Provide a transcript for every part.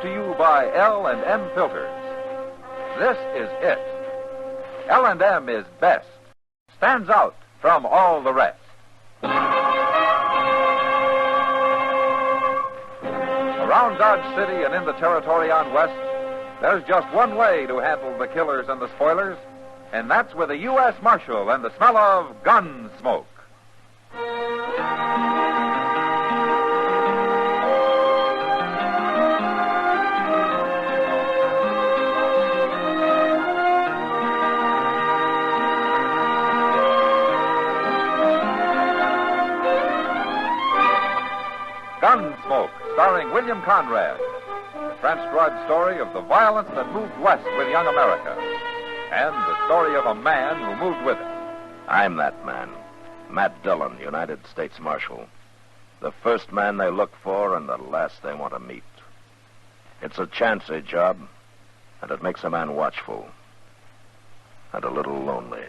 to you by L&M Filters. This is it. L&M is best. Stands out from all the rest. Around Dodge City and in the territory on West, there's just one way to handle the killers and the spoilers, and that's with a U.S. Marshal and the smell of Gunsmoke. Gunsmoke, starring William Conrad. The transcribed story of the violence that moved west with young America. And the story of a man who moved with it. I'm that man. Matt Dillon, United States Marshal. The first man they look for and the last they want to meet. It's a chancy job, and it makes a man watchful. And a little lonely.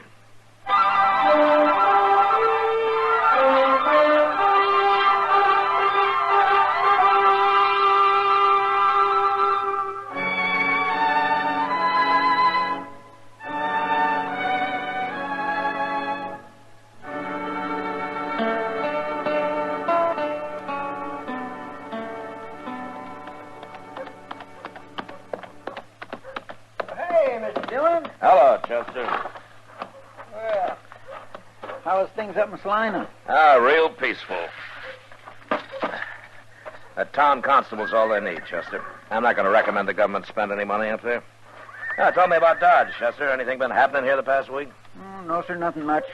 Hello, Chester. Well, how's things up in Salina? Real peaceful. The town constable's all they need, Chester. I'm not going to recommend the government spend any money up there. Tell me about Dodge, Chester. Anything been happening here the past week? No, sir, nothing much.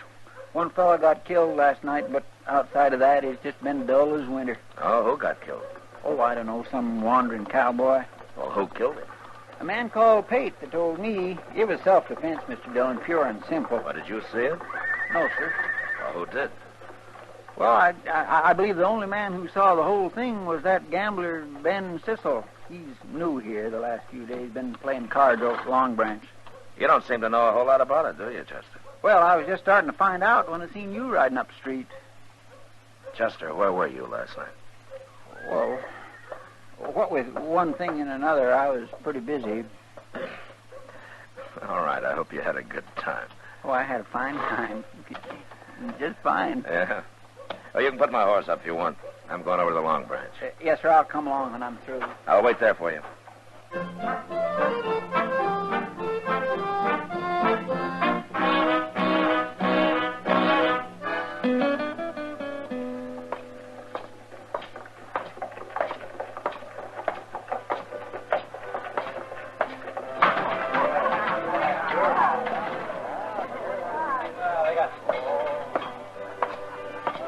One fellow got killed last night, but outside of that, it's just been dull as winter. Oh, who got killed? Oh, I don't know, some wandering cowboy. Well, who killed him? A man called Pate that told me it was self-defense, Mr. Dillon, pure and simple. Well, did you see it? No, sir. Well, who did? Well, I believe the only man who saw the whole thing was that gambler, Ben Sissel. He's new here the last few days, been playing cards over at Long Branch. You don't seem to know a whole lot about it, do you, Chester? Well, I was just starting to find out when I seen you riding up the street. Chester, where were you last night? Well, what with one thing and another, I was pretty busy. All right, I hope you had a good time. Oh, I had a fine time. Just fine. Yeah? Oh, you can put my horse up if you want. I'm going over to the Long Branch. Yes, sir, I'll come along when I'm through. I'll wait there for you.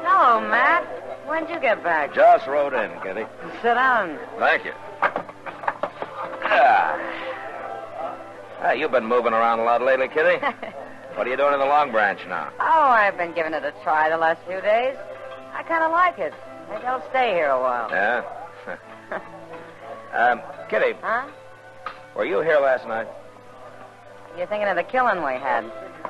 Hello, Matt. When'd you get back? Just rode in, Kitty. Sit down. Thank you. Hey, you've been moving around a lot lately, Kitty. What are you doing in the Long Branch now? Oh, I've been giving it a try the last few days. I kind of like it. Maybe I'll stay here a while. Yeah? Kitty. Huh? Were you here last night? You're thinking of the killing we had?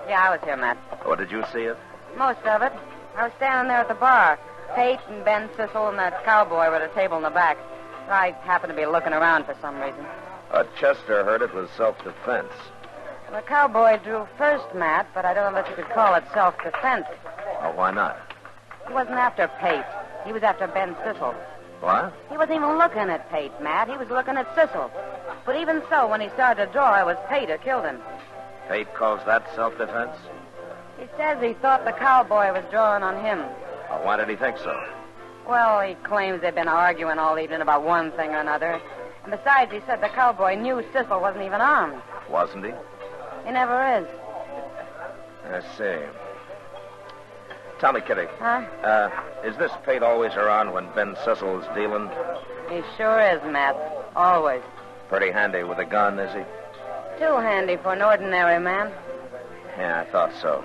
Yeah, I was here, Matt. Oh, did you see it? Most of it. I was standing there at the bar. Pate and Ben Sissel and that cowboy were at a table in the back. I happened to be looking around for some reason. Chester heard it was self-defense. The cowboy drew first, Matt, but I don't know if you could call it self-defense. Oh, why not? He wasn't after Pate. He was after Ben Sissel. What? He wasn't even looking at Pate, Matt. He was looking at Sissel. But even so, when he started to draw, it was Pate who killed him. Pate calls that self-defense? He says he thought the cowboy was drawing on him. Oh, why did he think so? Well, he claims they've been arguing all evening about one thing or another. And besides, he said the cowboy knew Sissel wasn't even armed. Wasn't he? He never is. I see. Tell me, Kitty. Huh? Is this Pate always around when Ben Sissel's dealing? He sure is, Matt. Always. Pretty handy with a gun, is he? Too handy for an ordinary man. Yeah, I thought so.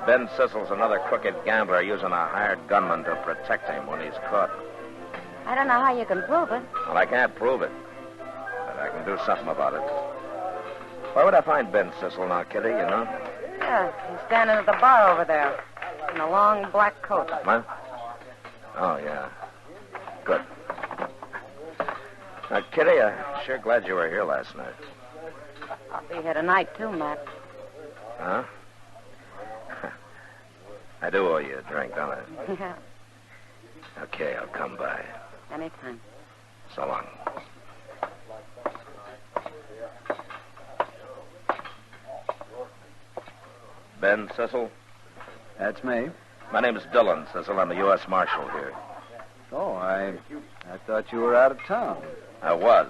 Ben Sissel's another crooked gambler using a hired gunman to protect him when he's caught. I don't know how you can prove it. Well, I can't prove it, but I can do something about it. Where would I find Ben Sissel now, Kitty, you know? Yeah, he's standing at the bar over there in a long black coat. What? Oh, yeah. Good. Kitty, I'm sure glad you were here last night. I'll be here tonight, too, Matt. Huh? I do owe you a drink, don't I? Yeah, Okay, I'll come by. anytime. So long. Ben Cecil? That's me. My name is Dillon, Cecil. I'm the U.S. Marshal here. Oh, I thought you were out of town. I was.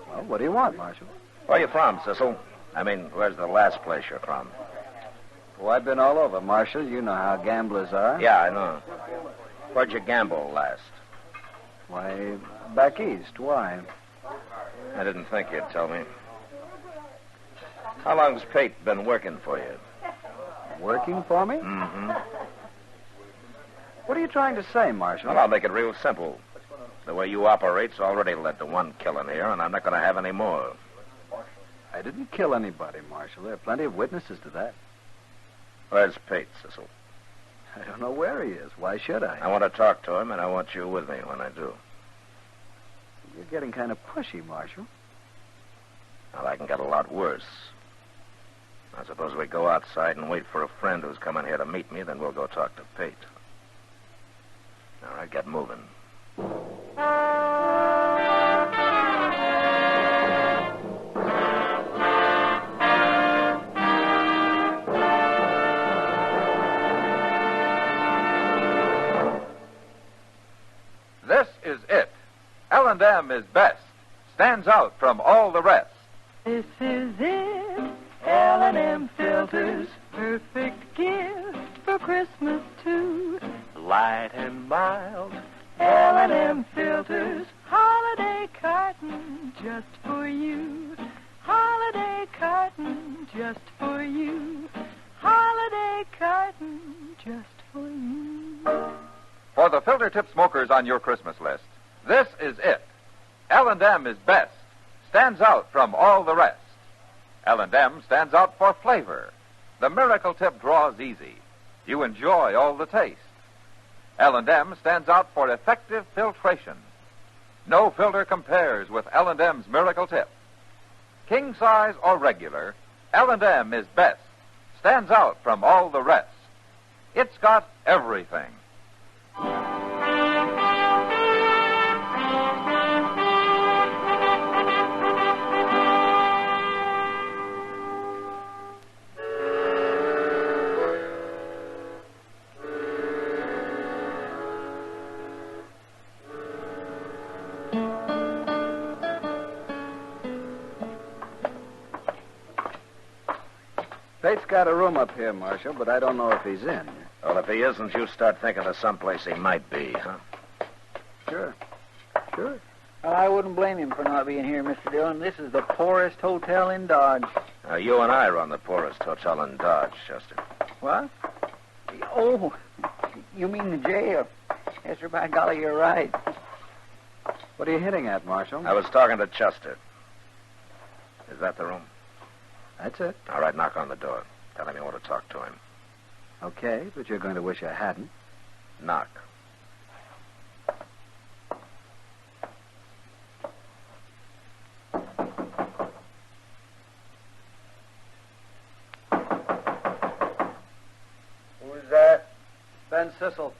Well, what do you want, Marshal? Where you from, Cecil? I mean, where's the last place you're from? Oh, I've been all over, Marshal. You know how gamblers are. Yeah, I know. Where'd you gamble last? Why, back east. Why? I didn't think you'd tell me. How long's Pate been working for you? Working for me? Mm-hmm. What are you trying to say, Marshal? Well, I'll make it real simple. The way you operate's already led to one killing here, and I'm not going to have any more. I didn't kill anybody, Marshal. There are plenty of witnesses to that. Where's Pate, Cecil? I don't know where he is. Why should I? I want to talk to him, and I want you with me when I do. You're getting kind of pushy, Marshal. Well, I can get a lot worse. I suppose we go outside and wait for a friend who's coming here to meet me, then we'll go talk to Pate. All right, get moving. This is it. L&M is best. Stands out from all the rest. This is it. L&M filters, perfect gift for Christmas too. Light and mild. L&M filters, holiday carton just for you. Holiday carton just for you. Holiday carton just for you. For the filter tip smokers on your Christmas list, this is it. L&M is best. Stands out from all the rest. L&M stands out for flavor. The miracle tip draws easy. You enjoy all the taste. L&M stands out for effective filtration. No filter compares with L&M's miracle tip. King size or regular, L&M is best. Stands out from all the rest. It's got everything. Pate's got a room up here, Marshal, but I don't know if he's in. Well, if he isn't, you start thinking of someplace he might be, huh? Sure. Sure. Well, I wouldn't blame him for not being here, Mr. Dillon. This is the poorest hotel in Dodge. You and I run the poorest hotel in Dodge, Chester. What? Oh, you mean the jail? Yes, sir, by golly, you're right. What are you hitting at, Marshal? I was talking to Chester. Is that the room? That's it. All right, knock on the door. Tell him you want to talk to him. Okay, but you're going to wish I hadn't. Knock. Who's that? Ben Cecil.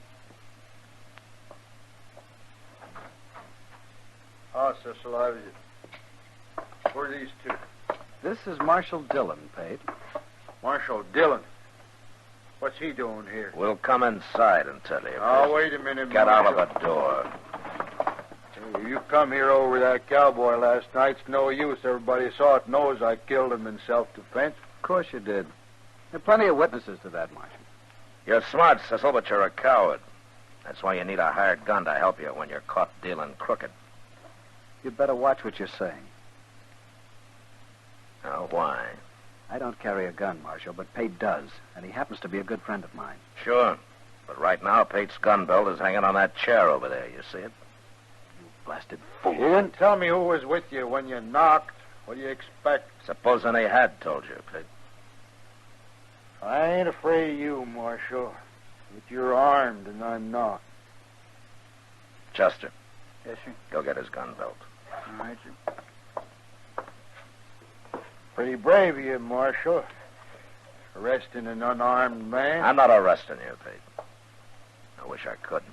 Oh, Cecil, I was... Who are these two? This is Marshal Dillon, Pate. Marshal Dillon. What's he doing here? We'll come inside and tell you. Oh, wait a minute, Get out of Marshal. the door. Hey, you come here over that cowboy last night. It's no use. Everybody saw it, knows I killed him in self-defense. Of course you did. There are plenty of witnesses to that, Marshal. You're smart, Cecil, but you're a coward. That's why you need a hired gun to help you when you're caught dealing crooked. You'd better watch what you're saying. Now, why? I don't carry a gun, Marshal, but Pate does, and he happens to be a good friend of mine. Sure. But right now, Pate's gun belt is hanging on that chair over there. You see it? You blasted fool. You didn't tell me who was with you when you knocked. What do you expect? Supposing they had told you, Pate. I ain't afraid of you, Marshal. But you're armed and I'm not. Chester, Yes, sir. Go get his gun belt. All right, sir. Pretty brave of you, Marshal. Arresting an unarmed man. I'm not arresting you, Pete. I wish I could.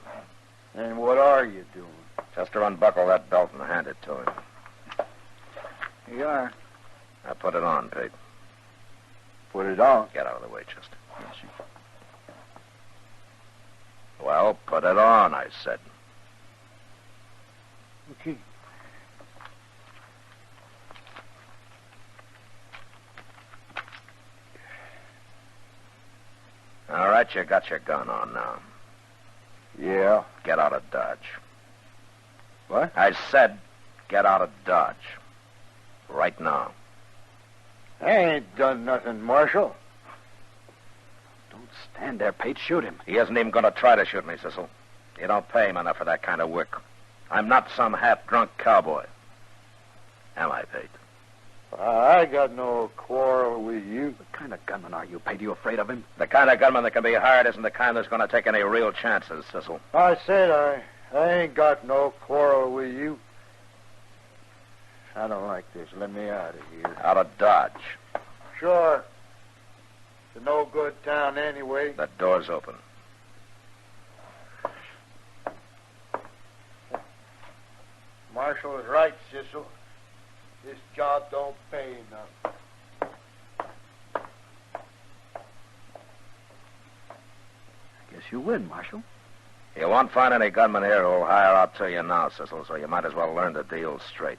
And what are you doing? Just to unbuckle that belt and hand it to him. Here you are. Now put it on, Pete. Put it on. Get out of the way, Chester. Yes, sir. Well, put it on, I said. Okay. All right, you got your gun on now. Yeah. Get out of Dodge. What? I said get out of Dodge. Right now. I ain't done nothing, Marshal. Don't stand there, Pete. Shoot him. He isn't even going to try to shoot me, Cecil. You don't pay him enough for that kind of work. I'm not some half-drunk cowboy. Am I, Pete? I got no quarrel with you. What kind of gunman are you, Pete? Are you afraid of him? The kind of gunman that can be hired isn't the kind that's going to take any real chances, Cecil. I said I ain't got no quarrel with you. I don't like this. Let me out of here. Out of Dodge. Sure. It's a no-good town anyway. The door's open. Marshal is right, Cecil. This job don't pay enough. I guess you win, Marshal. You won't find any gunmen here who'll hire out to you now, Cecil, so you might as well learn the deal straight.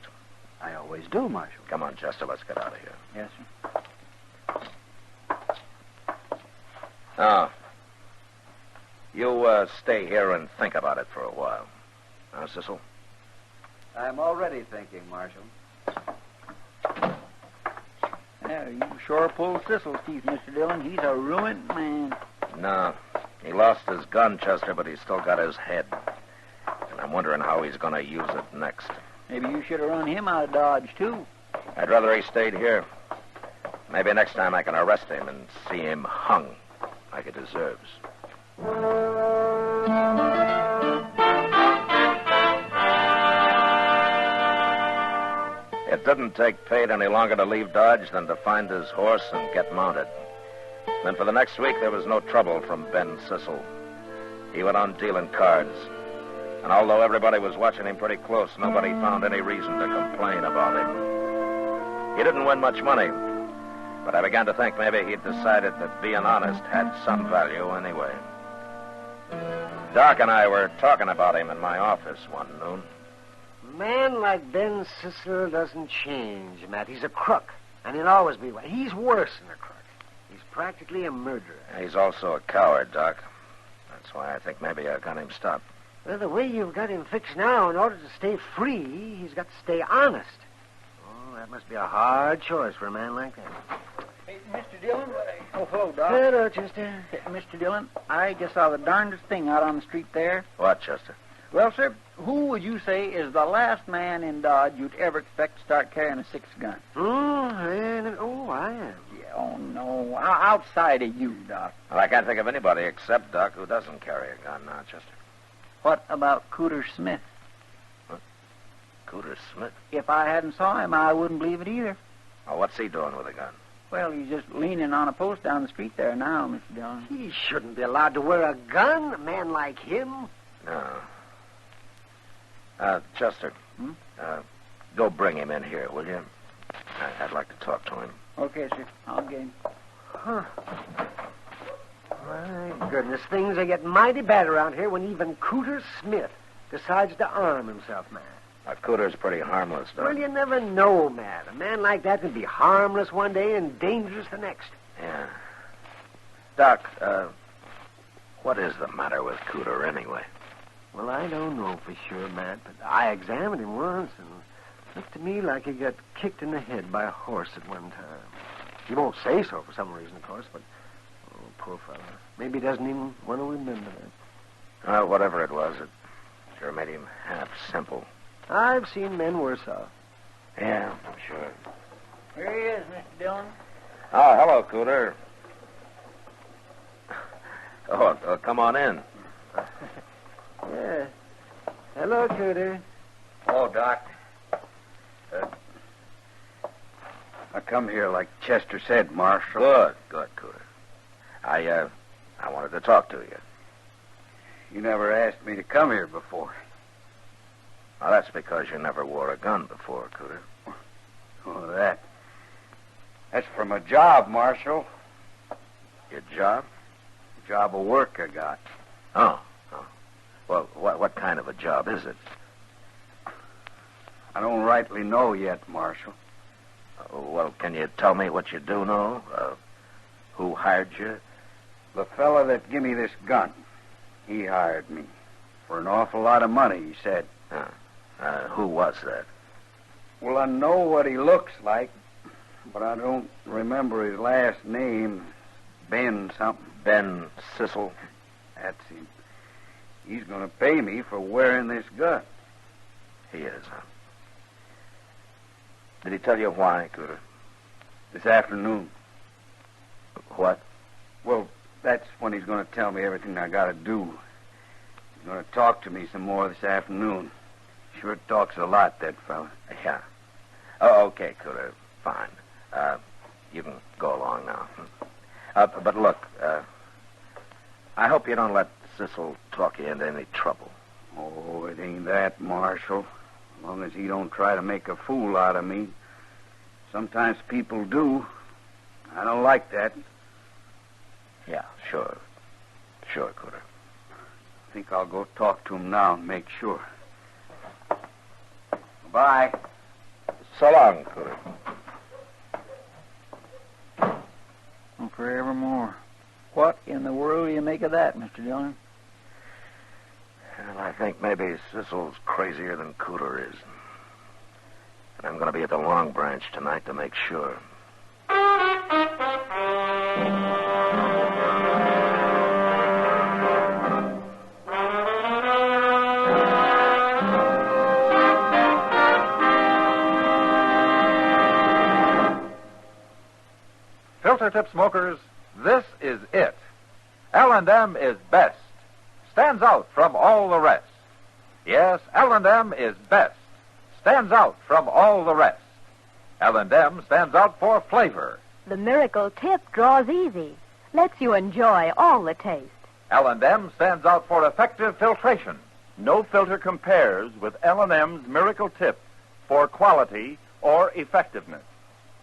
I always do, Marshal. Come on, Chester, let's get out of here. Yes, sir. Now, you stay here and think about it for a while. Now, Cecil? I'm already thinking, Marshal. Yeah, you sure pulled Cecil's teeth, Mr. Dillon. He's a ruined man. No. He lost his gun, Chester, but he's still got his head. And I'm wondering how he's going to use it next. Maybe you should have run him out of Dodge, too. I'd rather he stayed here. Maybe next time I can arrest him and see him hung like he deserves. It didn't take Pate any longer to leave Dodge than to find his horse and get mounted. Then for the next week, there was no trouble from Ben Cecil. He went on dealing cards. And although everybody was watching him pretty close, nobody found any reason to complain about him. He didn't win much money, but I began to think maybe he'd decided that being honest had some value anyway. Doc and I were talking about him in my office one noon. A man like Ben Cecil doesn't change, Matt. He's a crook, and he'll always be one. He's worse than a crook. He's practically a murderer. He's also a coward, Doc. That's why I think maybe I got him stopped. Well, the way you've got him fixed now, in order to stay free, he's got to stay honest. Oh, that must be a hard choice for a man like that. Hey, Mr. Dillon. Oh, hello, Doc. Hello, Chester. Hey, Mr. Dillon, I just saw the darndest thing out on the street there. What, Chester? Well, sir, who would you say is the last man in Dodge you'd ever expect to start carrying a six-gun? I am. Yeah, oh, no. Outside of you, Doc. Well, I can't think of anybody except Doc who doesn't carry a gun now, Chester. What about Cooter Smith? Cooter Smith? If I hadn't saw him, I wouldn't believe it either. Oh, what's he doing with a gun? Well, he's just leaning on a post down the street there now, Mr. Dillon. He shouldn't be allowed to wear a gun, a man like him. No. Chester, go bring him in here, will you? I'd like to talk to him. Okay, sir. I'll get him. Huh. My goodness, things are getting mighty bad around here when even Cooter Smith decides to arm himself, man. Cooter's pretty harmless, Doc. Well, you never know, man. A man like that can be harmless one day and dangerous the next. Yeah. Doc, what is the matter with Cooter anyway? Well, I don't know for sure, Matt, but I examined him once, and it looked to me like he got kicked in the head by a horse at one time. He won't say so for some reason, of course, but, oh, poor fellow. Maybe he doesn't even want to remember that. Well, whatever it was, it sure made him half simple. I've seen men worse off. Yeah, I'm sure. Here he is, Mr. Dillon. Oh, hello, Cooter. Oh, come on in. Yeah. Hello, Cooter. Oh, Doc. I come here like Chester said, Marshal. Good, Cooter. I wanted to talk to you. You never asked me to come here before. Well, that's because you never wore a gun before, Cooter. Oh, that's from a job, Marshal. Your job? Job of work I got. Oh. Well, what kind of a job is it? I don't rightly know yet, Marshal. Well, can you tell me what you do know? Who hired you? The fella that give me this gun, he hired me. For an awful lot of money, he said. Who was that? Well, I know what he looks like, but I don't remember his last name. Ben something. Ben Sissel? That's him. He's going to pay me for wearing this gun. He is, huh? Did he tell you why, Cooter? This afternoon. What? Well, that's when he's going to tell me everything I got to do. He's going to talk to me some more this afternoon. Sure talks a lot, that fella. Yeah. Oh, okay, Cooter. Fine. You can go along now. But look, I hope you don't let Sissel talk you into any trouble. Oh, it ain't that, Marshal. As long as he don't try to make a fool out of me. Sometimes people do. I don't like that. Yeah, sure. Sure, Cooter. I think I'll go talk to him now and make sure. Bye. So long, Cooter. Forevermore. What in the world do you make of that, Mr. Dillon? Well, I think maybe Sissel's crazier than Cooter is. And I'm going to be at the Long Branch tonight to make sure. Filter tip smokers, this is it. L&M is best. Stands out from all the rest. Yes, L&M is best. Stands out from all the rest. L&M stands out for flavor. The miracle tip draws easy. Lets you enjoy all the taste. L&M stands out for effective filtration. No filter compares with L&M's Miracle Tip for quality or effectiveness.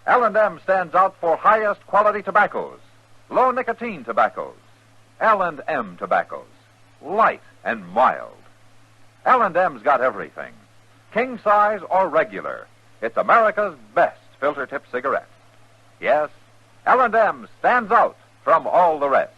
L&M stands out for highest quality tobaccos, low nicotine tobaccos, L&M tobaccos, light and mild. L&M's got everything, king size or regular. It's America's best filter tip cigarette. Yes, L&M stands out from all the rest.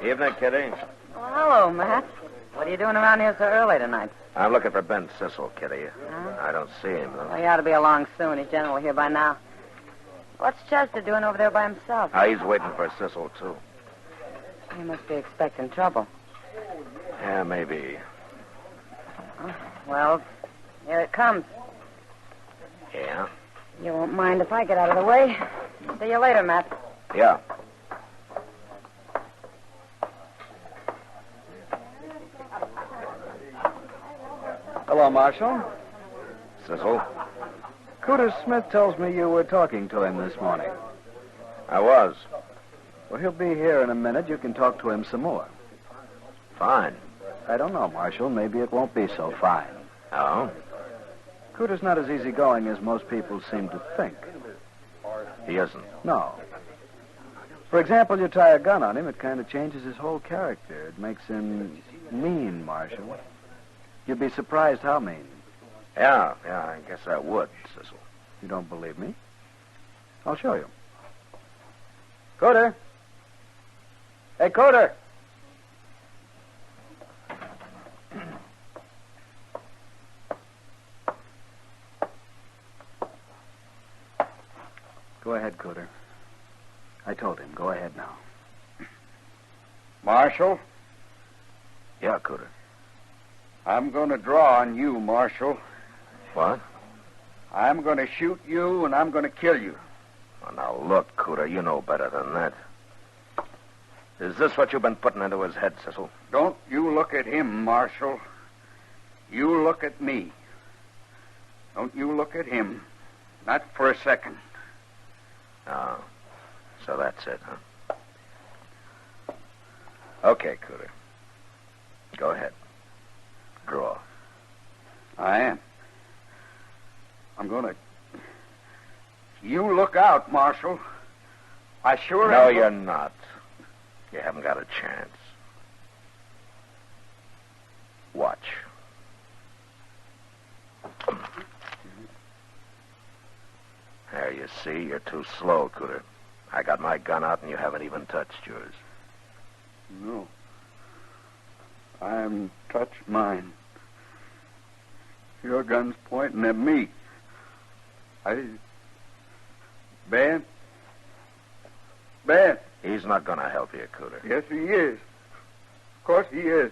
Evening, Kitty. Well, hello, Matt. What are you doing around here so early tonight? I'm looking for Ben Sissel, Kitty. Huh? I don't see him, though. Well, he ought to be along soon. He's generally here by now. What's Chester doing over there by himself? He's waiting for Sissel, too. He must be expecting trouble. Yeah, maybe. Well, here it comes. Yeah? You won't mind if I get out of the way. See you later, Matt. Yeah. Hello, Marshal. Sissel? Cooter Smith tells me you were talking to him this morning. I was. Well, he'll be here in a minute. You can talk to him some more. Fine. I don't know, Marshal. Maybe it won't be so fine. Oh? Cooter's not as easygoing as most people seem to think. He isn't. No. For example, you tie a gun on him, it kind of changes his whole character. It makes him mean, Marshal. You'd be surprised how mean. Yeah, I guess I would, Sissel. You don't believe me? I'll show you. Cooter. Hey, Cooter. Marshal, Yeah, Cooter. I'm going to draw on you, Marshal. What? I'm going to shoot you, and I'm going to kill you. Well, now, look, Cooter, you know better than that. Is this what you've been putting into his head, Cecil? Don't you look at him, Marshal. You look at me. Don't you look at him. Not for a second. Oh, so that's it, huh? Okay, Cooter. Go ahead. Draw. I am. I'm going to... You look out, Marshal. I sure No, am. you're not. You haven't got a chance. Watch. There, you see, you're too slow, Cooter. I got my gun out and you haven't even touched yours. No. I haven't touched mine. Your gun's pointing at me. Ben? Ben? He's not going to help you, Cooter. Yes, he is. Of course he is.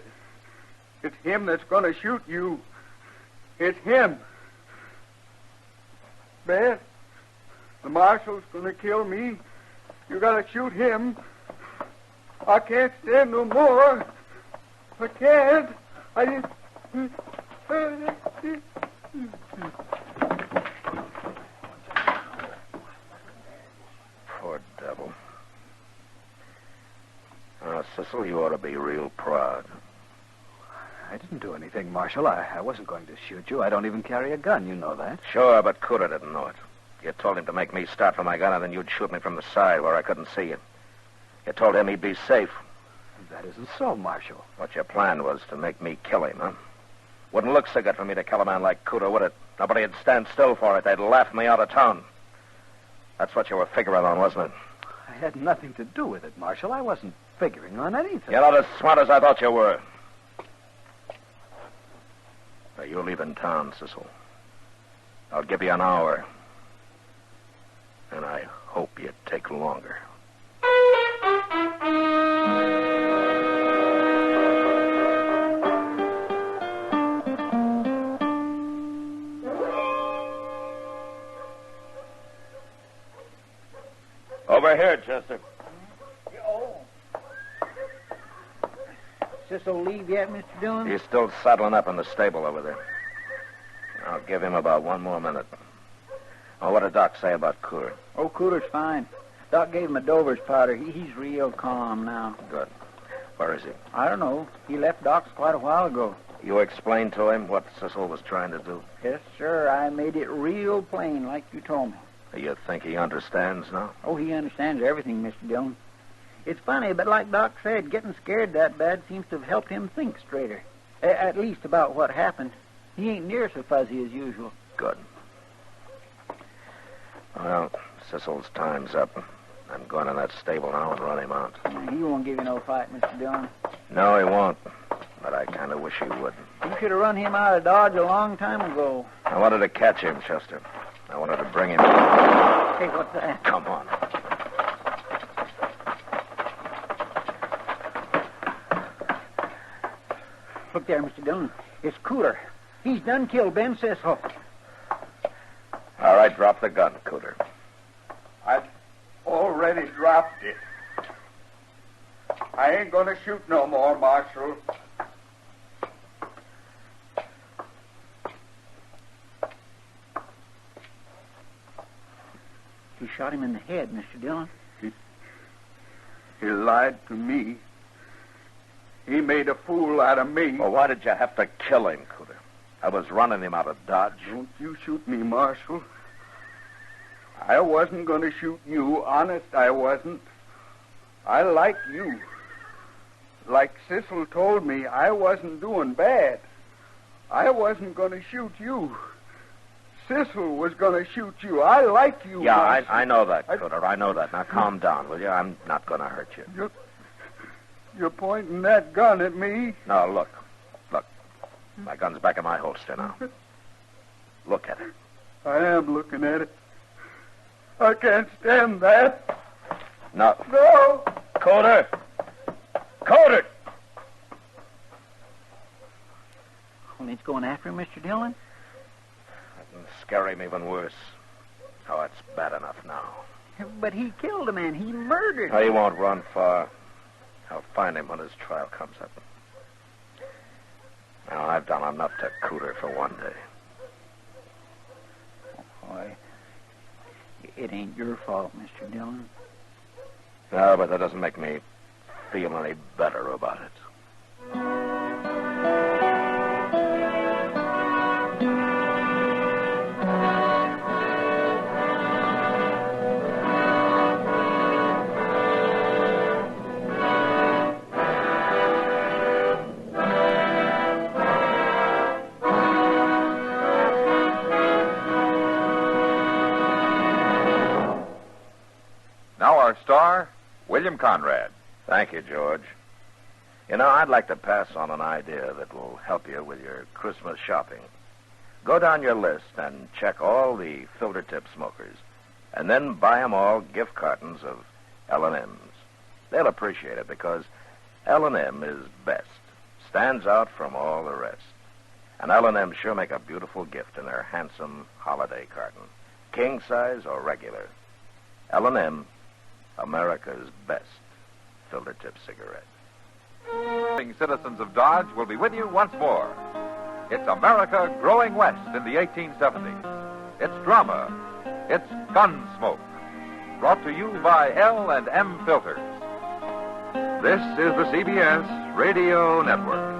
It's him that's going to shoot you. It's him. Ben, the marshal's going to kill me. You got to shoot him. I can't stand no more. I can't. Poor devil. Oh, Cecil, you ought to be real proud. I didn't do anything, Marshal. I wasn't going to shoot you. I don't even carry a gun. You know that. Sure, but Cooter didn't know it. You told him to make me start for my gun, and then you'd shoot me from the side where I couldn't see you. You told him he'd be safe. That isn't so, Marshal. What your plan was to make me kill him, huh? Wouldn't look so good for me to kill a man like Cooter, would it? Nobody'd stand still for it. They'd laugh me out of town. That's what you were figuring on, wasn't it? I had nothing to do with it, Marshal. I wasn't figuring on anything. You're not as smart as I thought you were. Now, you're leaving town, Cecil. I'll give you an hour. And I hope you take longer. Over here, Chester. Cecil leave yet, Mr. Dillon? He's still saddling up in the stable over there. I'll give him about one more minute. Oh, what did Doc say about Cooter? Oh, Cooter's fine. Doc gave him a Dover's powder. He's real calm now. Good. Where is he? I don't know. He left Doc's quite a while ago. You explained to him what Cecil was trying to do? Yes, sir. I made it real plain like you told me. You think he understands now? Oh, he understands everything, Mr. Dillon. It's funny, but like Doc said, getting scared that bad seems to have helped him think straighter. At least about what happened. He ain't near so fuzzy as usual. Good. Well, Cecil's time's up. I'm going to that stable now and run him out. He won't give you no fight, Mr. Dillon. No, he won't. But I kind of wish he would. You should have run him out of Dodge a long time ago. I wanted to catch him, Chester. I wanted to bring him. Hey, what's that? Come on. Look there, Mr. Dillon. It's Cooter. He's done killed Ben Cecil. All right, drop the gun, Cooter. I've already dropped it. I ain't going to shoot no more, Marshal. He shot him in the head, Mr. Dillon. He lied to me. He made a fool out of me. Well, why did you have to kill him, Cooter? I was running him out of Dodge. Don't you shoot me, Marshal. I wasn't going to shoot you. Honest, I wasn't. I like you. Like Cecil told me, I wasn't doing bad. I wasn't going to shoot you. Cecil was going to shoot you. I like you, Yeah, Marshal. I know that, Cooter. I know that. Now, calm down, will you? I'm not going to hurt you. You're pointing that gun at me? No, look. Look. My gun's back in my holster now. Look at it. I am looking at it. I can't stand that. No. No. Cooter! Cooter! Well, he's going after him, Mr. Dillon? That can scare him even worse. Oh, it's bad enough now. But he killed a man. He murdered Oh, he him. won't run far. I'll find him when his trial comes up. Now, I've done enough to Cooter for one day. Boy, it ain't your fault, Mr. Dillon. No, but that doesn't make me feel any better about it. Now our star, William Conrad. Thank you, George. You know, I'd like to pass on an idea that will help you with your Christmas shopping. Go down your list and check all the filter tip smokers, and then buy them all gift cartons of L&M's. They'll appreciate it because L&M is best, stands out from all the rest. And L&M sure make a beautiful gift in their handsome holiday carton, king size or regular. L&M, America's best filter tip cigarette. Citizens of Dodge will be with you once more. It's America growing west in the 1870s. It's drama. It's Gunsmoke. Brought to you by L&M Filters. This is the CBS Radio Network.